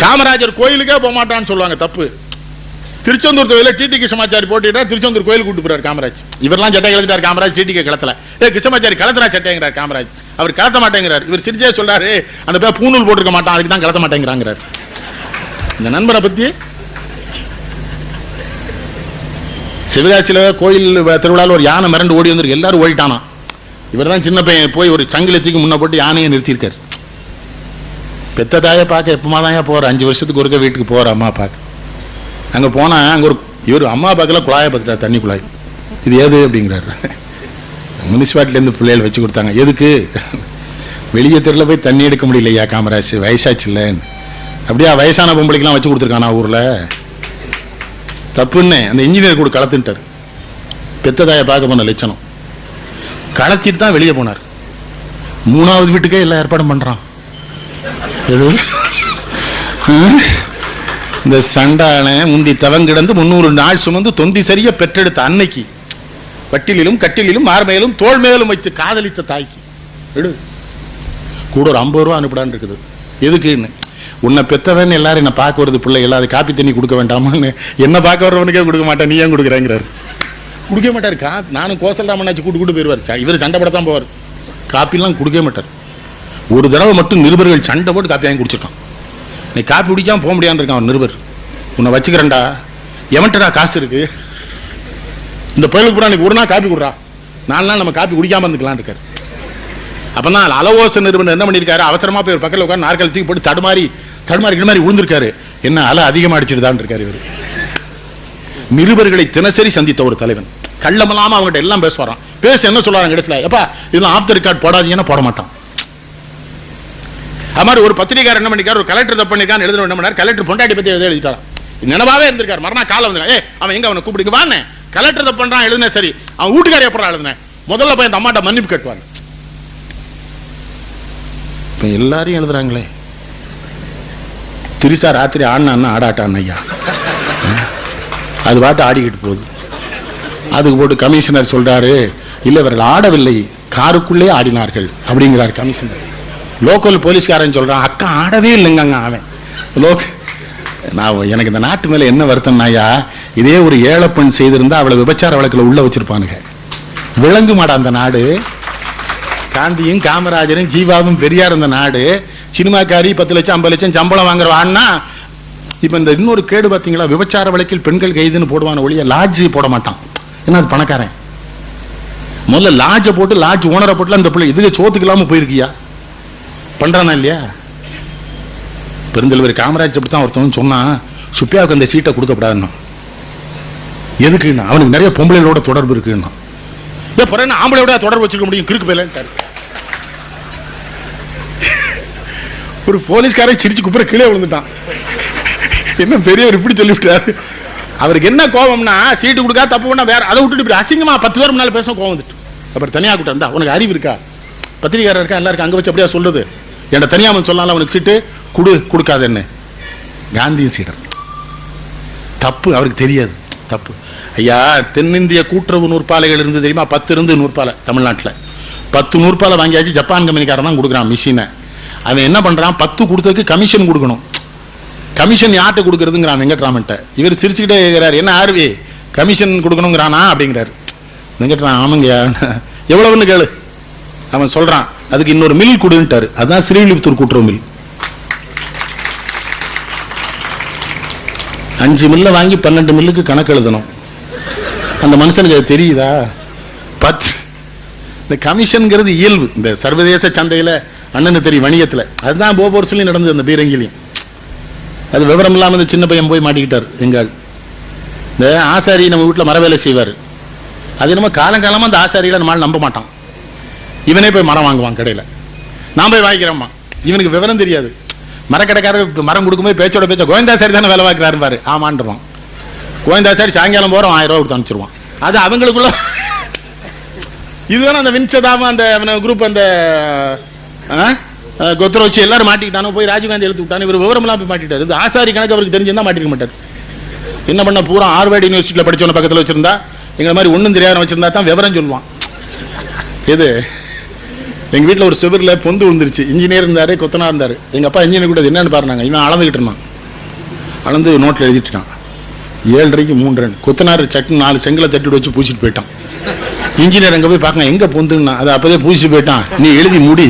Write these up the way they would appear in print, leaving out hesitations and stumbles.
காமராஜர் கோயிலுக்கே போக மாட்டான்னு சொல்லுவாங்க, தப்பு. திருச்செந்தூர் தொகுதியில் டிடி கிருஷ்ணமாச்சாரி போட்டிட்டா திருச்செந்தூர் கோயில் கூட்டு போறாரு காமராஜ். இவரெல்லாம் சட்டை கலந்துட்டார் காமராஜ், டிடிக்கு கலத்தல. கிருஷ்ணமாச்சாரி கலத்துறா சட்டைங்கிறார் காமராஜ், அவர் கலத்த மாட்டேங்கிறார். இவர் சிரிச்சே சொல்றாரு, அந்த பேர் பூநூல் போட்டிருக்க மாட்டான், அதுக்கு தான் கலத்த மாட்டேங்கிறாங்கிறார். இந்த நண்பரை பத்தி சிவகாசியில கோயில் திருவிழாவில் ஒரு யானை மிரண்டு ஓடி வந்துருக்கு, எல்லாரும் ஓடிட்டானா. இவர் தான் சின்ன பையன் போய் ஒரு சங்கிலத்துக்கு முன்ன போட்டு யானையை நிறுத்தியிருக்காரு. பெத்த தாயை பார்க்க எப்பமா தாங்க போற, 5 வருஷத்துக்கு ஒருக்க வீட்டுக்கு போற அம்மா பார்க்க. அங்கே போனா அங்கே ஒரு இவர் அம்மா பார்க்கல குழாயை பார்த்துட்டார், தண்ணி குழாய். இது ஏது அப்படிங்கிறாரு. முனிசிபாலிட்டிலேருந்து பிள்ளைகள் வச்சு கொடுத்தாங்க. எதுக்கு? வெளியே தெருவில் போய் தண்ணி எடுக்க முடியலையா காமராஜ், வயசாச்சு இல்லைன்னு. அப்படியா வயசான பொம்பளைக்கெல்லாம் வச்சு கொடுத்துருக்கானா ஊரில், தப்புன்னு அந்த இன்ஜினியர் கூட கலத்துட்டார். பெத்ததாயை பார்க்க போன லட்சணம் களைச்சிட்டு தான் வெளியே போனார். 3வது வீட்டுக்கே எல்லா ஏற்பாடும் பண்றான். இந்த சண்டான முந்தி தவங்கிடந்து 300 நாள் சுமந்து தொந்தி சரிய பெற்றெடுத்த அன்னைக்கு வட்டிலும் கட்டிலும் மார்மையிலும் தோல் மேலும் வைத்து காதலித்த தாய்க்கு எடு கூட ஒரு 50 ரூபா அனுப்பிடான்னு இருக்குது. எதுக்குன்னு, உன்னை பெத்தவன் எல்லாரும் என்ன பார்க்க வருது பிள்ளைகள், அது காப்பி தண்ணி கொடுக்க வேண்டாமான்னு. என்ன பார்க்க வர்றவனுக்கே கொடுக்க மாட்டேன், நீ ஏன் கொடுக்குறேங்கிறாரு. கொடுக்க மாட்டார். நானும் கோசல்ராமனாச்சு கூட்டு போயிடுவார். இவர் சண்டை படத்தான் போவார், காப்பிலாம் கொடுக்கவே மாட்டார். ஒரு தடவை மட்டும் நிருபர்கள் சண்டை போட்டு காப்பி வாங்கி குடிச்சிருக்கான். நீ காப்பி குடிக்காம போக முடியான்னு இருக்கான் அவன் நிருபர். உன்னை வச்சுக்கிறேன்டா, எவன்டா காசு இருக்கு, இந்த பயிலுக்கு பூரா நீ ஒரு நாள் காப்பி கொடுறா, 4 நாள் நம்ம காப்பி குடிக்காம இருந்துக்கலாம் இருக்காரு. அப்பதான் அலவோச நிறுவனம் என்ன பண்ணிருக்காரு, அவசரமா போய் ஒரு பக்கத்தில் உட்காந்து நாற்காலி தூக்கி போட்டு தடுமாறி விழுந்திருக்காரு. என்ன அலை அதிகமா அடிச்சிருதான் இருக்காரு இவர். நிருபர்களை தினசரி சந்தித்த ஒரு தலைவன், கள்ளமல்லாம அவங்ககிட்ட எல்லாம் பேசுவாராம். பேச என்ன சொல்றாங்க இடத்துல, எப்பா இதெல்லாம் ஆஃப் த ரெக்கார்ட் போடாதீங்கன்னா போட மாட்டான். அது மாதிரி ஒரு பத்திரிகையாளர் என்ன பண்ணிருக்காரு, ஒரு கலெக்டர் தப்பு பண்ணிருக்கான்னு எழுத என்ன பண்ணார், கலெக்டர் பொண்டாட்டி பத்தி எழுதிட்டாராம். நினைவாவே இருந்திருக்காரு. மறுநாள் காலை வந்து அவன் எங்க அவனை கூப்பிடுங்க வான்னு, கலெக்டர் தப்பு பண்றான் எழுதுனே சரி, அவன் வீட்டுக்காரி எப்பறம் எழுதுனேன், முதல்ல போய் அந்த அம்மாட்ட மன்னிப்பு கேட்டுவாங்க. இப்ப எல்லாரையும் எழுதுறாங்களே. திரிசா ராத்திரி ஆடினா ஆடாட்டான் ஐயா, அது பாட்டு ஆடிக்கிட்டு போகுது. அதுக்கு போட்டு கமிஷனர் சொல்றாரு, இல்ல இவர்கள் ஆடவில்லை, காருக்குள்ளே ஆடினார்கள் அப்படிங்கிறார் கமிஷனர். லோக்கல் போலீஸ்காரன் சொல்றான், அக்கா ஆடவே இல்லைங்க அவன். நான் எனக்கு இந்த நாட்டு மேல என்ன வருத்தம்னாயா, இதே ஒரு ஏழப்பெண் செய்திருந்தா அவளை விபச்சார வழக்கில் உள்ள வச்சிருப்பானுங்க. விளங்கு மாடா அந்த நாடு. காந்தியும் காமராஜரும் ஜீவாவும் பெரியார் இந்த நாடு. சினிமாக்காரி 10 லட்சம் 50 லட்சம் சம்பளம் வாங்குறவான்னா, இப்ப இந்த இன்னொரு கேடு பாத்தீங்களா, விபச்சார வழக்கில் பெண்கள் கைதுன்னு போடுவான ஒழிய லாட்ஜ் போட மாட்டான். என்ன அது பணக்காரன். முதல்ல லாட்ஜை போட்டு லாட்ஜ் ஓனரை போட்டுல அந்த பிள்ளை இதுக்கு சோத்துக்கு இல்லாம போயிருக்கியா, பண்றானா இல்லையா? பெருந்தலைவர் காமராஜ் அப்படித்தான் ஒருத்தவன் சொன்னா, சுப்பியாவுக்கு அந்த சீட்டை கொடுக்கப்படாதுன்னா. எதுக்குன்னா, அவனுக்கு நிறைய பொம்பளைகளோட தொடர்பு இருக்குன்னா. ஆம்பளையோட தொடர்பு வச்சுக்க முடியும், கிறுக்கு போயிலான்ட்டாரு. ஒரு போலீஸ்காரன் சிரிச்சு குப்புற கீழே விழுந்துட்டான். என்ன பெரியவர் இப்படி சொல்லிவிட்டாரு. அவருக்கு என்ன கோபம்னா, சீட்டு கொடுக்கா தப்பு பண்ணா வேற, அதை விட்டுட்டு இப்படி அசிங்கமா 10 பேர் முன்னால பேச கோவம் வந்துட்டு. அப்புறம் தனியா கூட்டம் இருந்தா, உனக்கு அறிவு இருக்கா, பத்திரிகாரர் இருக்கா, எல்லாருக்கும் அங்க வச்சு அப்படியா சொல்லுது, என்ன தனியாம சொல்லலாம், அவனுக்கு சீட்டு கொடுக்காது. என்ன காந்தியும் சீடர் தப்பு, அவருக்கு தெரியாது தப்பு. ஐயா, தென்னிந்திய கூட்டுறவு நூற்பாலைகள் இருந்து தெரியுமா, 10 இருந்து நூற்பாலை தமிழ்நாட்டில் 10 நூற்பாலை வாங்கியாச்சு. ஜப்பான் கம்பெனிக்காரன் தான் கொடுக்குறான் மிஷினை. அவன் என்ன பண்றான், 10 கொடுத்ததுக்கு கமிஷன் கொடுக்கணும். கமிஷன் யார்கிட்ட கொடுக்கறதுங்கிறான் வெங்கட்ராமன்ட்ட. இவர் சிரிச்சுக்கிட்டே இருக்கிறார், என்ன ஆர்வி கமிஷன் கொடுக்கணுங்கிறானா அப்படிங்கிறாரு. வெங்கட்ராமன் ஆமாங்க எவ்வளவுன்னு கேளு. அவன் சொல்றான், அதுக்கு இன்னொரு மில் கொடுன்ட்டாரு. அதுதான் ஸ்ரீவில்லிபுத்தூர் கூட்டுறவு மில். 5 மில்ல வாங்கி 12 மில்லுக்கு கணக்கு எழுதணும். அந்த மனுஷனுக்கு அது தெரியுதா? 10 இந்த கமிஷன்ங்கிறது இயல்பு. இந்த சர்வதேச சந்தையில அண்ணனு தெரியும், வணிகத்துல அதுதான் போபோர்ஸ்லயும் நடந்தது. அந்த பீரங்கிலையும் அது விவரம் இல்லாம இந்த சின்ன பையன் போய் மாட்டிக்கிட்டார். எங்கால் இந்த ஆசாரி நம்ம வீட்டுல மரவேலை செய்வார். அது நம்ம காலங்காலமா அந்த ஆசாரியில நம்மளால நம்ப மாட்டான். இவனே போய் மரம் வாங்குவான் கடையில. நான் போய் வாங்கிக்கிறேம்மா. இவனுக்கு விவரம் தெரியாது. மரக்கடைக்காரர் மரம் கொடுக்கும்போது பேச்சோட பேச்ச கோவிந்தாசாரி தானே வேலை பார்க்கிறாரு. ஆமான்றான். கோவிந்தாசாரி சாயங்காலம் போறோம் 1000 ரூபா கொடுத்து அனுப்பிச்சிருவான். அது அவங்களுக்குள்ள இதுதானே அந்த வின்சதாம அந்த குரூப் அந்த கொத்தரை வச்சு எல்லாரும் மாட்டிக்கிட்டானோ, போய் ராஜீவ்காந்தி எழுத்து விட்டானு. இவர் விவரம்லாம் போய் மாட்டிட்டாரு. இது ஆசாரி கணக்கு அவருக்கு தெரிஞ்சிருந்தா மாட்டிருக்க மாட்டார். என்ன பண்ண, பூரா ஹார்வர்ட் யூனிவர்சிட்டியில் படிச்சவன பக்கத்தில் வச்சிருந்தா, எங்களை மாதிரி ஒன்றும் தெரியாத வச்சிருந்தா தான் விவரம் சொல்லுவான். இது எங்க வீட்டில் ஒரு செவரில் பொந்து விழுந்துருச்சு. இன்ஜினியர் இருந்தாரு, கொத்தனா இருந்தாரு. எங்க அப்பா இன்ஜினியர் கூட என்னன்னு பாருனாங்க. இவன் அளந்துகிட்டு இருந்தான். அளந்து நோட்டில் எழுதிட்டுருக்கான். 7:30க்கு 3 ரன். கொத்தனார் சட்னு 4 செங்கலை தட்டி வச்சு பூசிட்டு போயிட்டான். இன்ஜினியர் அங்கே போய் பார்க்க எங்கே பொந்துன்னா அதை அப்போதே பூசிட்டு போயிட்டான். நீ எழுதி முடி.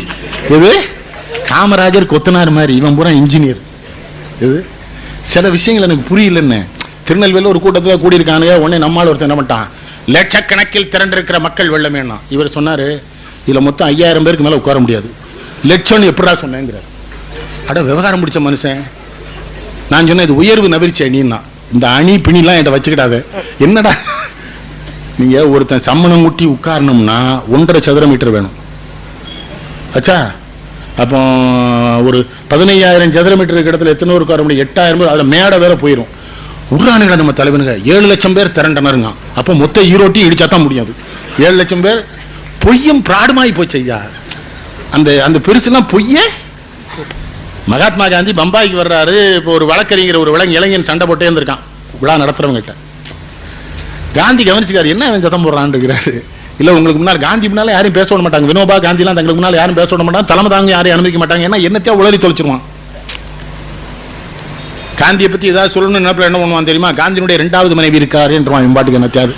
இது காமராஜர் கொத்தனார் மாதிரி, இவன் பூரா இன்ஜினியர். இது சில விஷயங்கள் எனக்கு புரியலன்னு. திருநெல்வேலியில் ஒரு கூட்டத்தில் கூடியிருக்கானுங்க. உடனே நம்மால் ஒருத்தர் என்ன பண்ணிட்டான், லட்சக்கணக்கில் திரண்டிருக்கிற மக்கள் வெள்ளமேனா. இவர் சொன்னார், இதில் மொத்தம் 5000 பேருக்கு மேலே உட்கார முடியாது. லட்சம்னு எப்படா சொன்னேங்கிறார். அட விவகாரம் பிடிச்ச மனுஷன். நான் சொன்னேன், இது உயர்வு நபிர்ச்சி அணின்னா. இந்த அணி பிணிலாம் என்கிட்ட வச்சுக்கிடாத. என்னடா நீங்க ஒருத்தன் சம்மணம் ஊட்டி உட்காரணும்னா 1.5 சதுர மீட்டர் வேணும். ஆச்சா, அப்போ ஒரு 15000 சதுர மீட்டருக்கு இடத்துல எத்தனை பேர் உட்கார முடியும்? 8000 பேர். அதில் மேடை வேற போயிடும். உருளானுங்களா நம்ம தலைவனுங்க. 7 லட்சம் பேர் திரண்டனருங்க. அப்போ மொத்த ஈரோட்டி இடிச்சாத்தான் முடியாது. 7 லட்சம் பேர் பொய்யும் பிராடுமாயி போச்சு ஐயா. அந்த அந்த பெருசுலாம் பொய்யே. மகாத்மா காந்தி பம்பாய்க்கு வர்றாரு. இப்போ ஒரு வழக்கறிஞர் ஒரு இளைஞன் சண்டை போட்டே இருந்திருக்கான் விழா நடத்துறவங்கிட்ட. காந்தி கவனிச்சுக்காரு, என்ன அவன் சத்தம் போடுறான்னு இருக்கிறாரு. இல்லை, உங்களுக்கு முன்னால் காந்தி முன்னால யாரும் பேச விட மாட்டாங்க. வினோபா காந்திலாம் தங்களுக்கு முன்னால் யாரும் பேச விட மாட்டாங்க. தலைமை தாங்க யாரையும் அனுமதிக்க மாட்டாங்க. ஏன்னா என்னத்தையா உளறி தொலைச்சிருவான். காந்தியை பத்தி ஏதாவது சொல்லணும்னு நினைப்பில் என்ன பண்ணுவான் தெரியுமா? காந்தியினுடைய 2வது மனைவி இருக்காருன்றான். இம்பாட்டுக்கு என்னத்தையாவது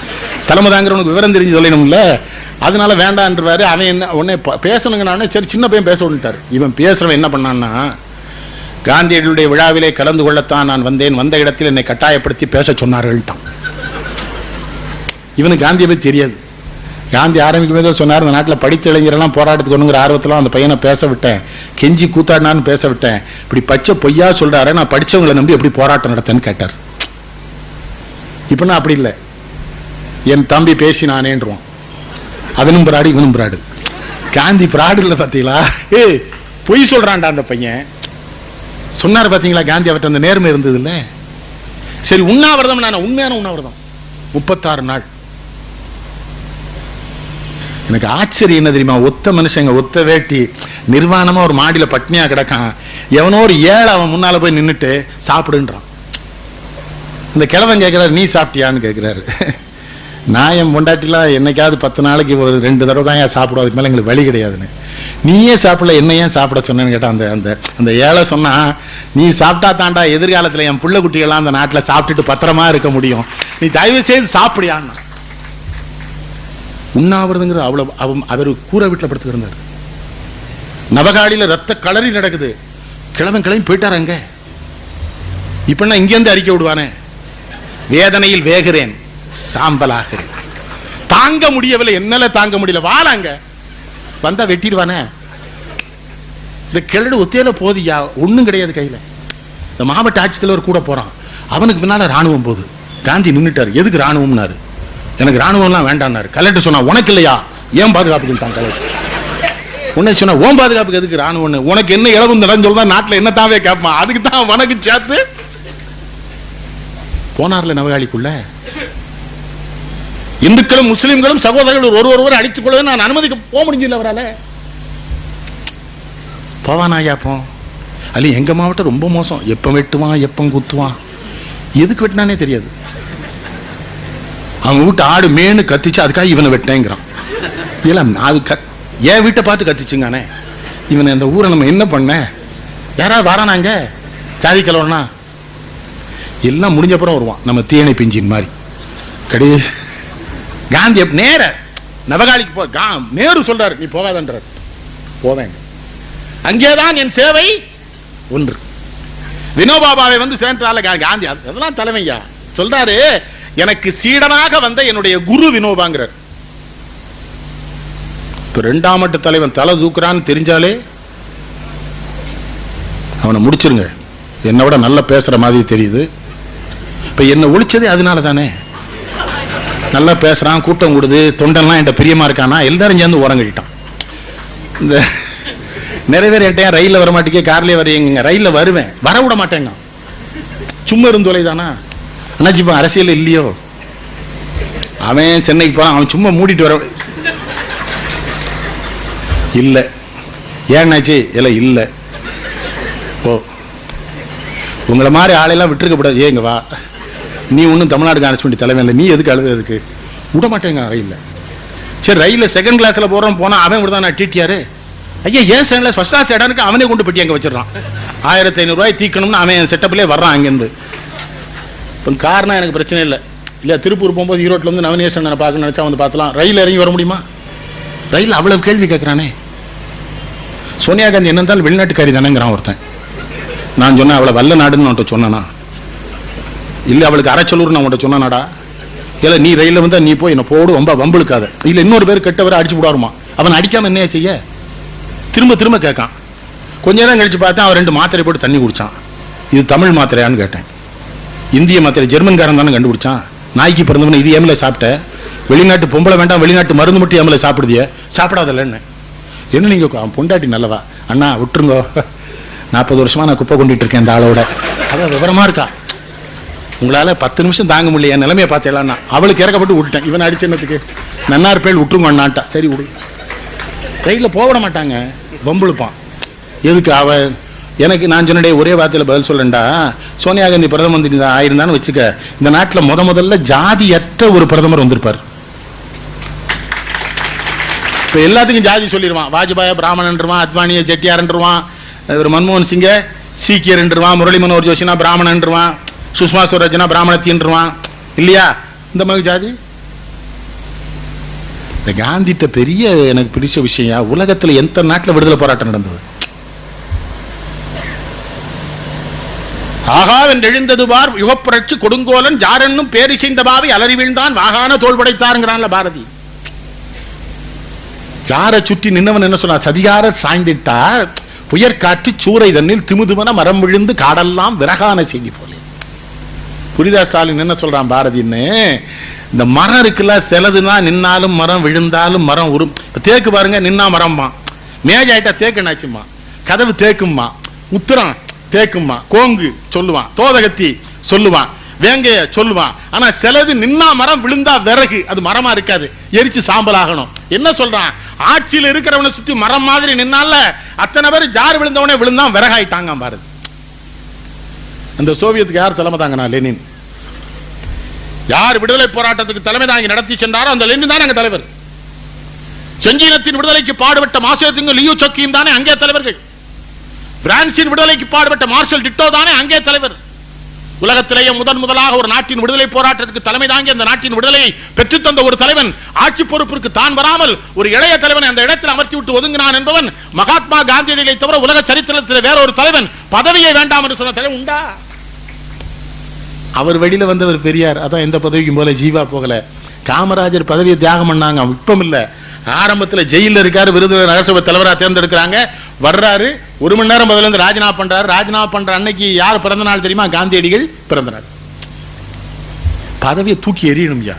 தலைமை தாங்கிறவனுக்கு விவரம் தெரிஞ்சு சொல்லணும்ல, அதனால வேண்டான்றாரு. அவன் என்ன உடனே பேசணுங்கன்னு சரி சின்ன பையன் பேச விட்டார். இவன் பேசுறவன் என்ன பண்ணான்னா, காந்தியடிகளுடைய விழாவிலே கலந்து கொள்ளத்தான் நான் வந்தேன், வந்த இடத்தில் என்னை கட்டாயப்படுத்தி பேச சொன்னார்கள்ட்டான். இவனுக்கு காந்தியை பற்றி தெரியாது. காந்தி ஆரம்பிக்கும் போது சொன்னார், இந்த நாட்டில் படித்த இளைஞரெல்லாம் போராட்டத்துக்கு ஒண்ணுங்கிற ஆர்வத்தில் அந்த பையனை பேச விட்டேன், கெஞ்சி கூத்தாடினான்னு பேச விட்டேன். இப்படி பச்சை பொய்யா சொல்றாரு, நான் படித்தவங்களை நம்பி எப்படி போராட்டம் நடத்தேன்னு கேட்டார். இப்போ நான் அப்படி இல்லை, என் தம்பி பேசினானேன்றான். அவனும் பிராடு இவனும் பிராடு. காந்தி பிராடு இல்லை பார்த்தீங்களா? பொய் சொல்றான்டா அந்த பையன். சொன்னார் பார்த்தீங்களா காந்தி, அவர்கிட்ட அந்த நேர்மை இருந்தது இல்லை. சரி, உண்ணாவிரதம். நான் உண்மையான உண்ணாவிரதம் 36 நாள். எனக்கு ஆச்சரியம் என்ன தெரியுமா? ஒத்த மனுஷங்க, ஒத்த வேட்டி, நிர்வாணமா ஒரு மாடியில பட்னியா கிடக்கான். எவனோ ஒரு ஏழை அவன் முன்னால போய் நின்றுட்டு சாப்பிடுன்றான். இந்த கிழவன் கேட்கிறாரு, நீ சாப்பிட்டியான்னு கேட்கிறாரு. நான் என் பொண்டாட்டிலாம் என்னைக்காவது 10 நாளைக்கு ஒரு 2 தடவை தான் ஏன் சாப்பிடும், அதுக்கு மேலே எங்களுக்கு வழி கிடையாதுன்னு. நீயே சாப்பிடல, என்ன ஏன் சாப்பிட சொன்னேன்னு கேட்டான். அந்த அந்த அந்த ஏழை சொன்னா, நீ சாப்பிட்டா தாண்டா எதிர்காலத்தில் என் பிள்ளை குட்டிகள்லாம் அந்த நாட்டில் சாப்பிட்டுட்டு பத்திரமா இருக்க முடியும், நீ தயவு செய்து சாப்பிடியான்னா. உண்ணாவிரதுங்கிறது அவ்வளவு. அவர் கூரை வீட்டில் படுத்து கிடந்தார். நவகாடியில ரத்த களறி நடக்குது. கிழவன் கிளம்பி போயிட்டார் அங்க. இப்ப இங்கிருந்து அறிக்கை விடுவானே, வேதனையில் வேகிறேன், சாம்பலாகிறேன், தாங்க முடியவில்லை, என்னால தாங்க முடியல, வாழாங்க வந்தா வெட்டிடுவானே. இந்த கிழடு ஒத்தையில போதியா, ஒண்ணும் கிடையாது கையில. இந்த மாவட்ட ஆட்சித்தலைவர் கூட போறான், அவனுக்கு பின்னால ராணுவம் போகுது. காந்தி நின்றுட்டாரு. எதுக்கு ராணுவம்னாரு? எனக்கு ராணுவம்லாம் வேண்டாம்னாரு. கலெக்டர் சொன்னா, உனக்கு இல்லையா, ஏன் பாதுகாப்புக்கு தான் கலெக்டர். உன்னை சொன்னா, ஓம் பாதுகாப்புக்கு எதுக்கு ராணுவம், உனக்கு என்ன இளவு நடஞ்சொல்ல நாட்டில் என்ன தாவே கேட்பான், அதுக்கு தான் உனக்கு சேர்த்து போனார்ல நவகாளிக்குள்ள. இந்துக்களும் முஸ்லிம்களும் சகோதரர்கள் ஒருவர் அடித்துக் கொள்ள நான் அனுமதிக்க போக முடியல அவரால். போவானாயா போ. அது எங்க மாவட்டம் ரொம்ப மோசம். எப்ப வெட்டுவான், எப்ப குத்துவான், எதுக்கு வெட்டினானே தெரியாது. அவங்க வீட்டு ஆடு மேனு கத்திச்சு, அதுக்காக இவனை வெட்டேங்கிறான். இல்ல அது என் வீட்டை பார்த்து கத்திச்சுங்கானே. இவனை இந்த ஊரை நம்ம என்ன பண்ண, யாராவது வரானாங்க ஜாதி கலவரனா, எல்லாம் முடிஞ்சப்புறம் வருவான் நம்ம தீயணை பிஞ்சின் மாதிரி. கிடையாது. காந்தி நேர நவகாளிக்கு போ. நேரு சொல்றாரு, நீ போகாதன்றார். போவேங்க, அங்கேதான் என் சேவை ஒன்று. வினோபாபாவை வந்து சேர்ந்தால காந்தி அதெல்லாம் தலைமையா சொல்றாரு, எனக்கு சீடனாக வந்த என்னுடைய குரு வினோபாங்கிறார். இப்ப 2ஆம் மட்ட தலைவன் தலை தூக்குறான்னு தெரிஞ்சாலே அவனை முடிச்சிருங்க. என்னை விட நல்லா பேசுற மாதிரி தெரியுது. இப்ப என்ன ஒழிச்சதே அதனால தானே. நல்லா பேசுறான், கூட்டம் கூடுது, தொண்டெல்லாம் என்கிட்ட பிரியமா இருக்கானா, எல்லாரும் சேர்ந்து உரங்கிட்டான். இந்த நிறைய பேர் என்கிட்ட ரயில்ல வர மாட்டேங்க, கார்லயே வரீங்க. ரயில்ல வருவேன், வர விட மாட்டேங்க. சும்மா இருந்தோலை தானா அண்ணாச்சி, இப்போ அரசியல் இல்லையோ. அவன் சென்னைக்கு போறான், அவன் சும்மா மூடிட்டு வர இல்ல. ஏன்னாச்சு இல்ல இல்ல ஓ, உங்களை மாதிரி ஆளையெல்லாம் விட்டுருக்கப்படாது. ஏங்க வா, நீ ஒன்றும் தமிழ்நாடு காங்கிரஸ் கமிட்டி தலைமை இல்லை, நீ எதுக்கு அழுது, எதுக்கு விட மாட்டேங்க ரயில்ல. சரி, ரயில்ல 2nd கிளாஸ்ல போறோம், போனா அவன் விடுதான். நான் டிடிஆர் ஐயா, ஏன் 2nd கிளாஸ் 1st கிளாஸ் இடனுக்கு அவனே கொண்டு பெட்டி அங்கே வச்சிடறான். 1500 ரூபாய் தீக்கணும்னு அவன் செட்டப்லேயே வர்றான். அங்கேருந்து இப்போ காரணம் எனக்கு பிரச்சனை இல்லை. இல்லை திருப்பூர் போகும்போது ஈரோட்டில் வந்து நவநீதன் பார்க்கணும்னு நினச்சா வந்து பார்த்துலாம். ரயில் இறங்கி வர முடியுமா? ரயில் அவ்வளவு கேள்வி கேட்குறானே. சோனியா காந்தி என்ன இருந்தாலும் வெளிநாட்டுக்காரி தானேங்கிறான் ஒருத்தன். நான் சொன்னேன் அவளை வல்ல நாடுன்னு அவன்கிட்ட சொன்னானா? இல்லை அவளுக்கு அரைச்சலூர் நான் உன்கிட்ட சொன்னானாடா? இல்லை நீ ரயிலில் வந்து நீ போய் என்ன போடு ரொம்ப வம்புழுக்காத. இல்லை இன்னொரு பேர் கெட்டவரை அடிச்சு விடாருமா? அவன் அடிக்காம என்ன செய்ய? திரும்ப திரும்ப கேட்கான். கொஞ்ச நேரம் கழிச்சு பார்த்தா அவன் 2 மாத்திரை போட்டு தண்ணி குடிச்சான். இது தமிழ் மாத்திரையான்னு கேட்டேன். இந்திய மாத்திரை ஜெர்மன்காரன் தானே கண்டுபிடிச்சான். நாய்க்கு பிறந்தவன இது ஏமலை சாப்பிட்ட, வெளிநாட்டு பொம்பளை வேண்டாம் வெளிநாட்டு மருந்து மட்டும் ஏமலை சாப்பிடுதிய, சாப்பிடாதல்லன்னு. என்ன நீங்க பொண்டாட்டி நல்லவா அண்ணா விட்டுருங்கோ, 40 வருஷமா நான் குப்பை கொண்டுட்டு இருக்கேன் இந்த ஆளோட. அதான் விவரமா இருக்கா. உங்களால 10 நிமிஷம் தாங்க முடியல, என் நிலைமையை பார்த்தேன். அவளுக்கு இறக்கப்பட்டு விட்டுட்டேன். இவன் அடிச்ச என்னத்துக்கு? நன்னார் பேர் விட்டுருங்க அண்ணாட்டா. சரி விடு. ரயிலில் போக விட மாட்டாங்க, வம்புழுப்பான். எதுக்கு அவ எனக்கு நான் சொன்னே ஒரே வார்த்தையில் பதில் சொல்லண்டா. சோனியா காந்தி பிரதம மந்திரி ஆயிருந்தான்னு வச்சுக்க, இந்த நாட்டில் முதல்ல ஜாதியற்ற ஒரு பிரதமர் வந்திருப்பார். இப்போ எல்லாத்துக்கும் ஜாதி சொல்லிடுவான். வாஜ்பாய் பிராமணன்றுவான், அத்வானியை செட்டியார்ன்றுவான், இவர் மன்மோகன் சிங்க சீக்கியர்ன்றுவான், முரளி மனோகர் ஜோஷினா பிராமணன்றுவான், சுஷ்மா ஸ்வராஜ்னா பிராமணத்தின்றுவான். இல்லையா இந்த மாதிரி ஜாதி? இந்த காந்திட்ட பெரிய எனக்கு பிடிச்ச விஷயம், உலகத்தில் எந்த நாட்டில் விடுதலை போராட்டம் நடந்தது? ஆகாவென்று எழுந்தது பார் யுகப்புரட்சி கொடுங்கோலன் ஜாரென்னும் பேரிசைந்த பாவி அலறி வீழ்ந்தான் வாகான தோல் படைத்தாருங்கிறான்ல பாரதி. ஜாரை சுற்றி நின்னவன் என்ன சொன்னா? சதிகார சாய்ந்திட்டார் புயற்காற்று சூறை தண்ணில் திமுதுமன மரம் விழுந்து காடெல்லாம் விறகான செய்தி போல. புரிதா ஸ்டாலின் என்ன சொல்றான் பாரதின்னு? இந்த மரம் இருக்குல்ல, சிலதுனா நின்னாலும் மரம், விழுந்தாலும் மரம் உரும். தேக்கு பாருங்க, நின்னா மரம்மா, மேஜ் ஆயிட்டா தேக்கு என்னாச்சுமா, கதவு தேக்குமா, உத்தரம் தேக்குமா, கோங்கு சொல்லுவான், தோதகத்தி சொல்லுவான், வேங்கைய சொல்லுவான். ஆனா சிலது நின்னா மரம், விழுந்தா விறகு, அது மரமா இருக்காது, எரிச்சு சாம்பல் ஆகணும். என்ன சொல்றான்? ஆட்சியில் இருக்கிறவனை சுத்தி மரம் மாதிரி நின்னால அத்தனை பேர் ஜார் விழுந்தவனே விழுந்தான் விறகாயிட்டாங்க பாரதி. அந்த சோவியத்துக்கு யார் தலைமை தாங்கனா? லெனின். யார் விடுதலை போராட்டத்துக்கு தலைமை தாங்கி நடத்தி சென்றாரோ அந்த லெனின் தான் அங்க தலைவர். செஞ்சீனத்தின் விடுதலைக்கு பாடுபட்ட மாசேதுங்க லியூ சொக்கியும் தானே அங்கே தலைவர்கள். பிரான்சின் விடுதலைக்கு பாடுபட்ட மார்ஷல் டிட்டோ தானே அங்கே தலைவர். உலகத்திலேயே முதலாக ஒரு நாட்டின் விடுதலை போராட்டத்துக்கு தலைமை தாங்கி அந்த நாட்டின் விடுதலையை பெற்றுத்தந்த ஒரு தலைவன் ஆட்சி பொறுப்பிற்கு தான் வராமல் ஒரு இளைய தலைவனை அந்த இடத்தில் அமர்த்தி விட்டு ஒதுங்கினான் என்பவன் மகாத்மா காந்தியடிகளை தவிர உலக சரித்திரத்தில் வேற ஒரு தலைவன் பதவியை வேண்டாம் என்று சொன்ன தலைவன் உண்டா? அவர் வெளியில வந்தவர் பெரியார். அதான் எந்த பதவிக்கும் போல ஜீவா போகல. காமராஜர் பதவியை தியாகம் பண்ணாங்க, இப்பம் இல்ல. ஆரம்பத்தில் ஜெயில இருக்காரு, விருது நகரசபை தலைவராக தேர்ந்தெடுக்கிறாங்க. வர்றாரு, 1 மணி நேரம் முதல்ல இருந்து ராஜினாமா பண்றாரு. ராஜினாமா பண்ற அன்னைக்கு யார் பிறந்த நாள் தெரியுமா? காந்தியடிகள் பிறந்த நாள். பதவியை தூக்கி எறியணும். யா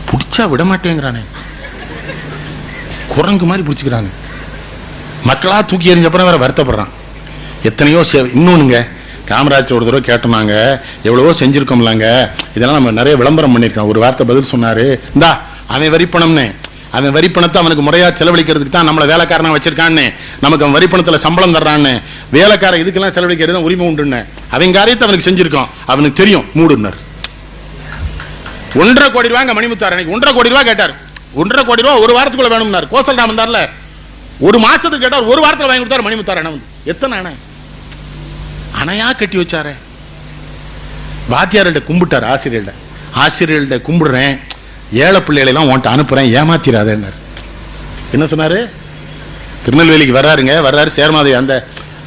பிடிச்சா விட மாட்டேங்கிறானே, குரங்கு மாதிரி பிடிச்சிக்கிறாங்க. மக்களா தூக்கி எறிஞ்சப்பறம் வேற வருத்தப்படுறான். எத்தனையோ இன்னொன்னுங்க, காமராஜர் ஒரு தடவை கேட்டோம்னாங்க, எவ்வளவோ செஞ்சிருக்கோம்லாங்க, இதெல்லாம் நம்ம நிறைய விளம்பரம் பண்ணிருக்கோம். ஒரு வார்த்தை பதில் சொன்னாரு, இந்தா அவன் வரிப்பணம்னு, அவன் வரிப்பணத்தை அவனுக்கு முறையா செலவழிக்கிறதுக்கு தான் நம்மளை வேலைக்காரனா வச்சிருக்கான்னு, நமக்கு அவன் வரிப்பணத்துல சம்பளம் தர்றான்னு, வேலைக்காரன் இதுக்கெல்லாம் செலவழிக்கிறது உரிமை உண்டுன்னு அவன் காரியத்தை அவனுக்கு செஞ்சிருக்கோம், அவனுக்கு தெரியும் மூடுனார். 1.5 கோடி ரூபாய் மணிமுத்தார் அன்னைக்கு 1.5 கோடி ரூபாய் கேட்டார். 1.5 கோடி ரூபாய் ஒரு வாரத்துக்குள்ள வேணும்னார். கோசல் ராமன் தார்ல ஒரு மாசத்துக்கு கேட்டார், ஒரு வாரத்தில் வாங்கி கொடுத்தார் மணிமுத்தார் அணை. எத்தனை அணை அணையா கட்டி வச்சாரு. வாத்தியார்கிட்ட கும்பிட்டார், ஆசிரியர்கள்ட்ட கும்பிடுறேன், ஏழை பிள்ளைகளை எல்லாம் உன்ட்ட அனுப்புறேன், ஏமாத்திராதேன்னார். என்ன சொன்னாரு? திருநெல்வேலிக்கு வர்றாரு சேர்மாதேவி, அந்த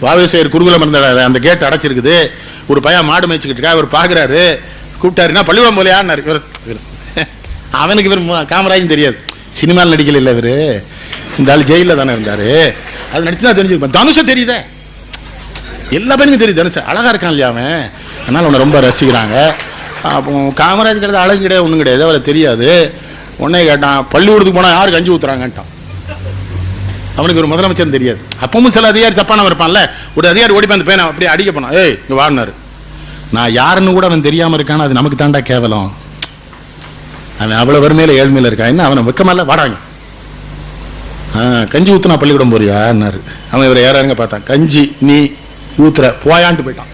வாவேசேர் குருகுலம் இருந்த அந்த கேட் அடைச்சிருக்குது. ஒரு பையன் மாடு மேய்ச்சிக்கிட்டு இருக்கா, இவர் பாக்குறாரு, கூப்பிட்டாருன்னா பள்ளிக்கூடம் போலையான்னாரு. அவனுக்கு இவர் காமராஜன் தெரியாது, சினிமாவில் நடிக்கல இல்லை இவரு, இந்த ஆள் ஜெயில தானே இருந்தாரு, அது நடிச்சுதான் தெரிஞ்சிருப்பான். தனுஷ தெரியுதே, எல்லா பேருக்கும் தெரியுது, தனுஷ அழகா இருக்கான் இல்லையா அவன், அதனால அவனை ரொம்ப ரசிக்கிறாங்க. அப்போ காமராஜ் கிடையாது, அழகு கிடையாது, ஒன்றும் கிடையாது, அவரை தெரியாது. உடனே கேட்டான், பள்ளிக்கூடத்துக்கு போனால் யாருக்கு கஞ்சி ஊத்துறாங்கட்டான். அவனுக்கு ஒரு முதலமைச்சர் தெரியாது. அப்பவும் சில அதிகாரி தப்பானவன் இருப்பான்ல, ஒரு அதிகாரி ஓடி அந்த பையனை அப்படியே அடிக்க போனான், ஏய் இங்க வாடினாரு. நான் யாருன்னு கூட அவன் தெரியாம இருக்கான்னு, அது நமக்கு தாண்டா கேவலம். அவன் அவ்வளவு வறுமையில ஏழ்மையில இருக்கான், என்ன அவனை வெக்கமால வாடாங்க, கஞ்சி ஊத்துனா பள்ளிக்கூடம் போறியான்னாரு. அவன் இவரை யாராருங்க பார்த்தான், கஞ்சி நீ ஊத்துற போயான்ட்டு போயிட்டான்.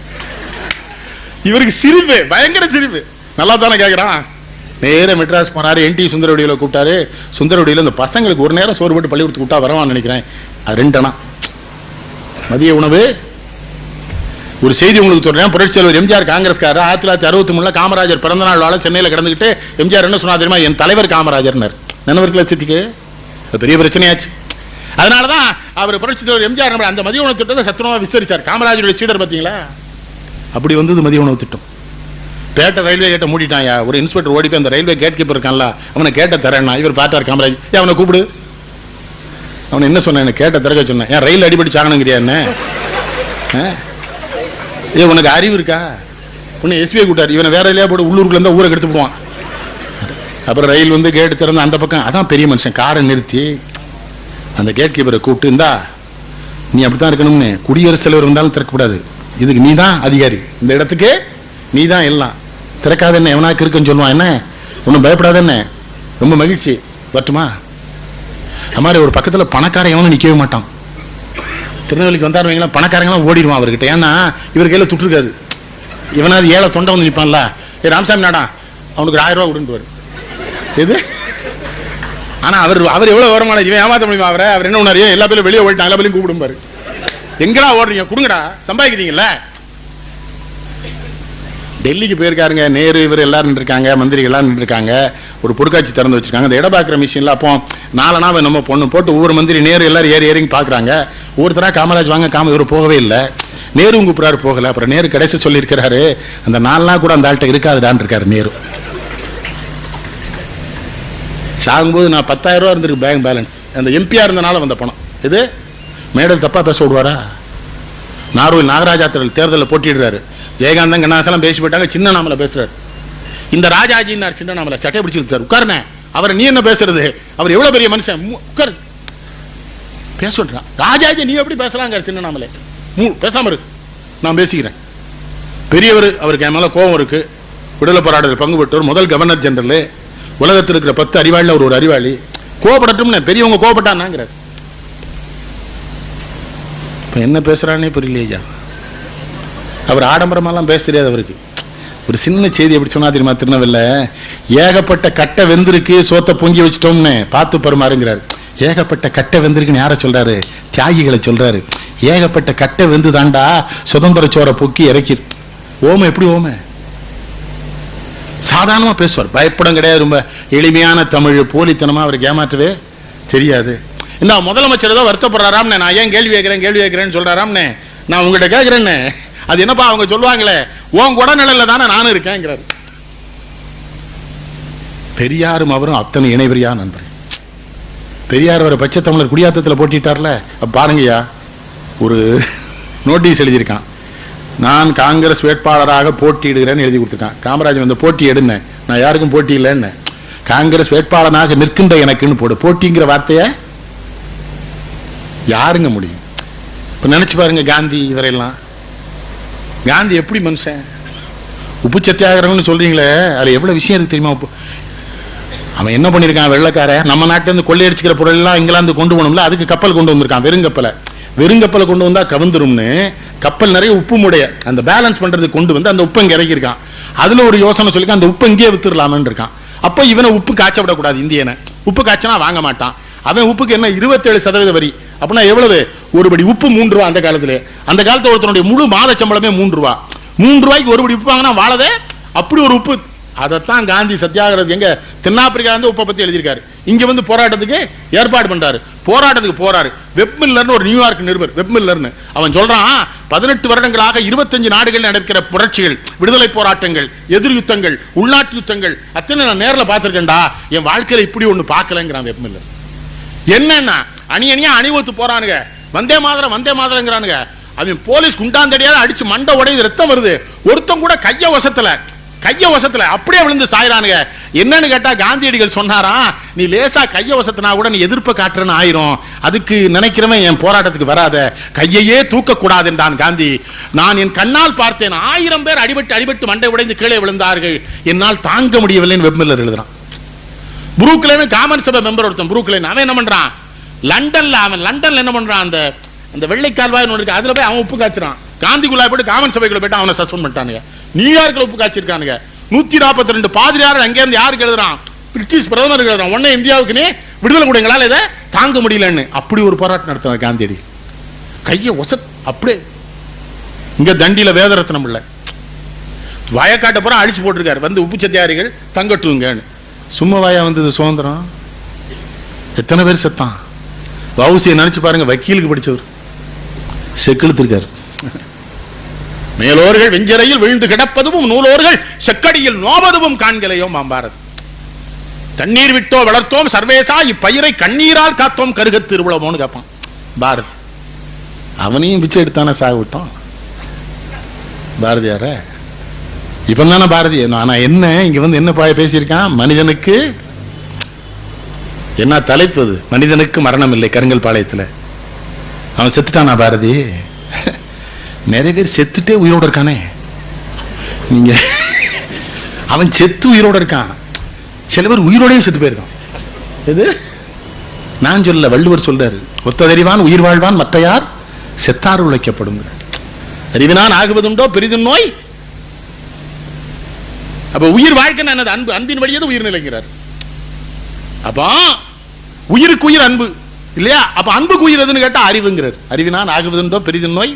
இவருக்கு சிரிப்பு, பயங்கர சிரிப்பு. நல்லா தானே கேட்கிறான். நேர மெட்ராஸ் போனாரு, NT சுந்தரவடியில கூப்பிட்டாரு. சுந்தரவடியில இந்த பசங்களுக்கு ஒரு நேரம் சோறு போட்டு பள்ளிக்கூடத்துக்கு கூட்டா வரவான்னு நினைக்கிறேன். அது 2 அணா மதிய உணவு, ஒரு செய்தி உங்களுக்கு சொல்றேன். புரட்சித் தலைவர் எம்ஜிஆர் காங்கிரஸ்காரர் 1963 காமராஜர் பிறந்த நாள் வாழ சென்னையில் கிடந்துக்கிட்டு எம்ஜிஆர் என்ன சொன்னா தெரியுமா? என் தலைவர் காமராஜர்னர். நினைவர்களை சித்திக்கு பெரிய பிரச்சனையாச்சு. அதனாலதான் அவர் புரட்சித் தலைவர் எம்ஜிஆர் அந்த மதிய உணவு திட்டத்தை சத்துணவா விஸ்தரிச்சார். காமராஜருடைய சீடர் பார்த்தீங்களா? அப்படி வந்தது மதிய உணவு திட்டம். பேட்டை ரயில்வே கேட்டை மூடிட்டாயா. ஒரு இன்ஸ்பெக்டர் ஓடி போய் அந்த ரயில்வே கேட் கீப்பர் இருக்கான்ல, அவனை கேட்ட தரேன்னா இவர் பார்த்தார் காமராஜ். அவனை கூப்பிடு. அவனை என்ன சொன்ன? கேட்ட திறக்க சொன்னேன். ஏன் ரயில் அடிபடி சாகணுங்கிறியா என்ன? ஏ உனக்கு அறிவு இருக்கா? உன்னை எஸ்பிஐ கூட்டார். இவனை வேற இல்லையா போட்டு உள்ளூருக்குள்ள இருந்தா ஊரை கெடுத்து போவான். அப்புறம் ரயில் வந்து கேட்டு திறந்து அந்த பக்கம் அதான் பெரிய மனுஷன் காரை நிறுத்தி அந்த கேட் கீப்பரை கூப்பிட்டு, இருந்தா நீ அப்படித்தான் இருக்கணும்னு, குடியரசுத் தலைவர் இருந்தாலும் திறக்கக்கூடாது, இதுக்கு நீ தான் அதிகாரி, இந்த இடத்துக்கு நீ தான் எல்லாம், திறக்காத என்ன எவனாக்கு இருக்குன்னு சொல்லுவான். என்ன ஒன்றும் பயப்படாத என்ன, ரொம்ப மகிழ்ச்சி வரட்டுமா? அது மாதிரி ஒரு பக்கத்தில் பணக்காரன் எவனும் நிற்கவே மாட்டான். திருநெல்வேலிக்கு வந்தாருவீங்களா, பணக்காரங்களாம் ஓடிடுவான் அவர்கிட்ட. ஏன்னா இவர் கையில் துட்டுருக்காது. இவனாவது ஏழை தொண்டை வந்து நிற்பான்ல, ஏ ராமசாமி நாடா அவனுக்கு 1000 ரூபா கொடுத்துருவாரு. எது? ஆனா அவர் எவ்வளவு வருமானம், இவன் ஏமாத்த முடியுமா அவரை? அவர் என்ன பண்ணாரு? எல்லா பேரும் வெளியே ஓடிட்டான், எல்லா பேரும் கூப்பிடும்பாரு. எங்கடா ஓடுறீங்க, கொடுங்கடா, சம்பாதிக்கிறீங்கல்ல. டெல்லிக்கு போயிருக்காருங்க நேரு, இவர் எல்லாரும் இருக்காங்க, மந்திரிகள் இருக்காங்க. ஒரு பொருட்காட்சி திறந்து வச்சிருக்காங்க. அந்த இடம் பார்க்குற மிஷின்ல அப்போ 4 நாள் நம்ம பொண்ணு போட்டு ஒவ்வொரு மந்திரி நேரு எல்லாரும் ஏறி பாக்குறாங்க. ஒவ்வொருத்தரா காமராஜ் வாங்க, இவர் போகவே இல்லை. நேரு கூப்பிடாரு, போகல. அப்புறம் நேரு கடைசி சொல்லியிருக்கிறாரு, அந்த 4 நாள் கூட அந்த ஆள்கிட்ட இருக்காதுடான் இருக்காரு நேரு. சாகும்போது நான் 10,000 ரூபா இருந்திருக்கு பேங்க் பேலன்ஸ். அந்த எம்பியா இருந்தனால வந்த பணம். இது மேடல் தப்பா பேச விடுவாரா? நார்வேல் நாகராஜா தேர்தலில் போட்டிடுறாரு. ஜெயகாந்தன் கண்ணாசெல்லாம் பேசி போயிட்டாங்க. சின்ன நாமல பேசுறாரு. இந்த ராஜாஜின்னார் சின்ன நாமல சட்டை பிடிச்சிருக்காரு. உட்காருன அவரை நீ என்ன பேசுறது? அவர் எவ்வளவு பெரிய மனுஷன், உட்காரு பேசுறான். ராஜாஜி நீ எப்படி பேசலாங்க? சின்ன நாமலே பேசாம இருக்கு, நான் பேசிக்கிறேன். பெரியவர், அவருக்கு என் மேல கோபம் இருக்கு. விடுதலை போராட்டத்தில் பங்கு பெற்றவர், முதல் கவர்னர் ஜெனரல், உலகத்தில் இருக்கிற 10 அறிவாளில் அவர் ஒரு அறிவாளி. கோபப்படட்டும், பெரியவங்க கோபப்பட்டானாங்கிறார். என்ன பேசுறானே புரியலையா? அவர் ஆடம்பரமெல்லாம் பேச தெரியாது அவருக்கு. ஒரு சின்ன செய்தி எப்படி சொன்னா தெரியுமா? திருநெல்வேலியில ஏகப்பட்ட கட்டை வெந்திருக்கு, சோத்தை பொங்கி வச்சிட்டோம்னு பார்த்து பருமாறுங்கிறார். ஏகப்பட்ட கட்டை வெந்திருக்குன்னு யாரை சொல்றாரு? தியாகிகளை சொல்றாரு. ஏகப்பட்ட கட்டை வெந்து தாண்டா சுதந்திர சோரை பொக்கி இறக்கி. ஓமை எப்படி ஓமை? சாதாரணமா பேசுவார், பயப்படம் கிடையாது. ரொம்ப எளிமையான தமிழ், போலித்தனமா அவருக்கு ஏமாற்றவே தெரியாது. இந்த முதலமைச்சர் ஏதோ வருத்தப்படுறாராம்னே, நான் ஏன் கேள்வி கேட்கிறேன்னு சொல்றாராம்னே, நான் உங்ககிட்ட கேட்கிறேன்னு. அது என்னப்பா அவங்க சொல்லுவாங்களே, உன் குடநிலையில தானே நானும் இருக்கேங்கிறாரு. பெரியாரும் அவரும் அத்தனை இணைவரியா நண்பர். பெரியார் வர பச்சை தமிழர் குடியாத்தத்தில் போட்டிட்டார்ல, பாருங்கய்யா, ஒரு நோட்டீஸ் எழுதியிருக்கான். நான் காங்கிரஸ் வேட்பாளராக போட்டியிடுகிறேன்னு எழுதி கொடுத்துருக்கான். காமராஜர் வந்து போட்டி எடுன, நான் யாருக்கும் போட்டி இல்லைன்னு, காங்கிரஸ் வேட்பாளனாக நிற்கின்ற எனக்குன்னு போடு. போட்டிங்கிற வார்த்தைய யாருங்க முடியும்? இப்ப நினைச்சு பாருங்க, காந்தி இவரெல்லாம். காந்தி எப்படி மனுஷன்? உப்பு சத்தியாகிறவன்னு சொல்றீங்களே, அதுல எவ்வளவு விஷயம் இருக்கு தெரியுமா? அவன் என்ன பண்ணிருக்கான்? வெள்ளக்கார நம்ம நாட்டில இருந்து கொள்ளையடிச்சுக்கிற பொருள் எல்லாம் இங்கிலாந்து கொண்டு போகணும்ல, அதுக்கு கப்பல் கொண்டு வந்திருக்கான். வெறுங்கப்பலை கொண்டு வந்தா கவுந்துரும்னு கப்பல் நிறைய உப்பு முடைய அந்த பேலன்ஸ் பண்றதுக்கு கொண்டு வந்து அந்த உப்பை இங்க இறக்கிருக்கான். அதுல ஒரு யோசனை சொல்லிருக்கான், அந்த உப்பை இங்கே வித்துடலாமன்னு இருக்கான். அப்ப இவனை உப்பு காய்ச்ச விடக்கூடாது, இந்தியனை உப்பு காய்ச்சனா வாங்க மாட்டான். அவன் உப்புக்கு என்ன 27% வரி. அப்படின்னா எவ்வளவு? ஒரு படி உப்பு 3 ரூபா. அந்த காலத்துல ஒருத்தனுடைய முழு மாத சம்பளமே 3 ரூபா. 3 ரூபாய்க்கு ஒரு படி உப்பு வாங்கினா வாழதே. அப்படி ஒரு உப்பு. அதைத்தான் காந்தி சத்தியாகிரகம் எங்க தென்னாப்பிரிக்கா வந்து உப்பை பத்தி எழுதியிருக்காரு. இங்க வந்து போராட்டத்துக்கு ஏற்பாடு பண்றாரு. போராட்டத்துக்கு போறாரு. வெப்மில்லர்னு ஒரு நியூயார்க் நிருபர், வெப்மில்லர்னு அவன் சொல்றான், 18 வருடங்களாக 25 நாடுகள் நடக்கிற புரட்சிகள், விடுதலை போராட்டங்கள், எதிர் யுத்தங்கள், உள்நாட்டு யுத்தங்கள் அத்தனை நான் நேரில் பார்த்திருக்கேன்டா, என் வாழ்க்கையில இப்படி ஒண்ணு பார்க்கலங்கிறான் வெப்மில்லர். என்னன்னா அணியணியா அணிவகுத்து போறானுங்க, வந்தே மாதிரங்கிறானுங்க. அவன் போலீஸ் குண்டாந்தடியால அடிச்சு மண்டை உடையுது, ரத்தம் வருது. ஒருத்தம் கூட கைய வசத்துல அப்படியே விழுந்து சாயிரானுங்க. என்னன்னு கேட்டா காந்தியடிகள் சொன்னாரா, நீ லேசா கைய வசத்தினா கூட நீ எதிர்ப்பு காட்டுறன்னு ஆயிரும், அதுக்கு நினைக்கிறவன் என் போராட்டத்துக்கு வராத, கையையே தூக்க கூடாது என்றான் காந்தி. நான் என் கண்ணால் பார்த்தேன், 1000 பேர் அடிபட்டு மண்டை உடைந்து கீழே விழுந்தார்கள், என்னால் தாங்க முடியவில்லைன்னு வெப்மில்லர் எழுதுறான். புரூக்லைன் காமன் சபை மெம்பர் ஒருத்தன், புரூக்லைன், அவன் என்ன பண்றான்? லண்டன்ல என்ன பண்றான்? அந்த வெள்ளைக்கால்வாய் இருக்கு, அதுல போய் அவன் உப்பு காய்ச்சிறான். காந்திக்குள்ள போயிட்டு காமன் சபைக்குள்ள போயிட்டு அவனை சஸ்பெண்ட் பண்ணிட்டானுங்க. நியூயார்க்ல உப்பு காய்ச்சிருக்கானுங்க. 142 பாதிரியார் அங்கே இருந்து யாருக்கு எழுதுறான்? பிரிட்டிஷ் பிரதமர் எழுதுறான். உடனே இந்தியாவுக்கு விடுதலை கொடுங்களால இதை தாங்க முடியலன்னு அப்படி ஒரு போராட்டம் நடத்தினார் காந்தியடி. கையை அப்படியே இங்க தண்டியில வேதரத்னம் இல்ல, வயக்காட்ட பூரா அழிச்சு போட்டிருக்காரு. வந்து உப்பு சத்தியாரிகள் தங்கட்டுங்கன்னு. சும்மா வாயா வந்தது சுதந்திரம்? எத்தனை பேர் செத்தான்? வவுசியை நினைச்சு பாருங்க, வக்கீலுக்கு படிச்சவர் செக்கெழுத்திருக்காரு. மேலோர்கள் வெஞ்சரையில் விழுந்து கிடப்பதும் நூலோர்கள் செக்கடியில் நோவதும் காண்களையோ மாம்பாரத். தண்ணீர் விட்டோ வளர்த்தோம் சர்வேசா, இப்பயிரை கண்ணீரால் காத்தோம் கருக திருவிழமோன்னு கேட்பான் பாரதி. அவனையும் பிச்சை எடுத்தானே சாக விட்டோம் பாரதியார. இப்ப தானே பாரதி. ஆனா என்ன இங்க வந்து என்ன பேசியிருக்கான்? மனிதனுக்கு என்ன தலைப்பு அது? மனிதனுக்கு மரணம் இல்லை. கருங்கல் பாளையத்தில் அவன் செத்துட்டானா பாரதி? நிறைய பேர் செத்துட்டே உயிரோடு இருக்கானே. நீங்க அவன் செத்து உயிரோடு இருக்கான், சில பேர் உயிரோடையும் செத்து போயிருக்கான். இது நான் சொல்ல, வள்ளுவர் சொல்றாரு, ஒத்ததறிவான் உயிர் வாழ்வான் மற்ற யார் செத்தார் உழைக்கப்படும். அறிவினான் ஆகுவதுண்டோ பெரிதும் நோய். அப்ப உயிர் வாழ்க்கை என்னது? அன்பு. அன்பின் வழியது உயிர் நிலைங்கிறார். அப்ப உயிருக்கு உயிர் அன்பு இல்லையா? அப்ப அன்புக்கு உயிர் எதுன்னு கேட்டா அறிவுங்கிறார். அறிவினான் ஆகுவதுண்டோ பெரிதும் நோய்.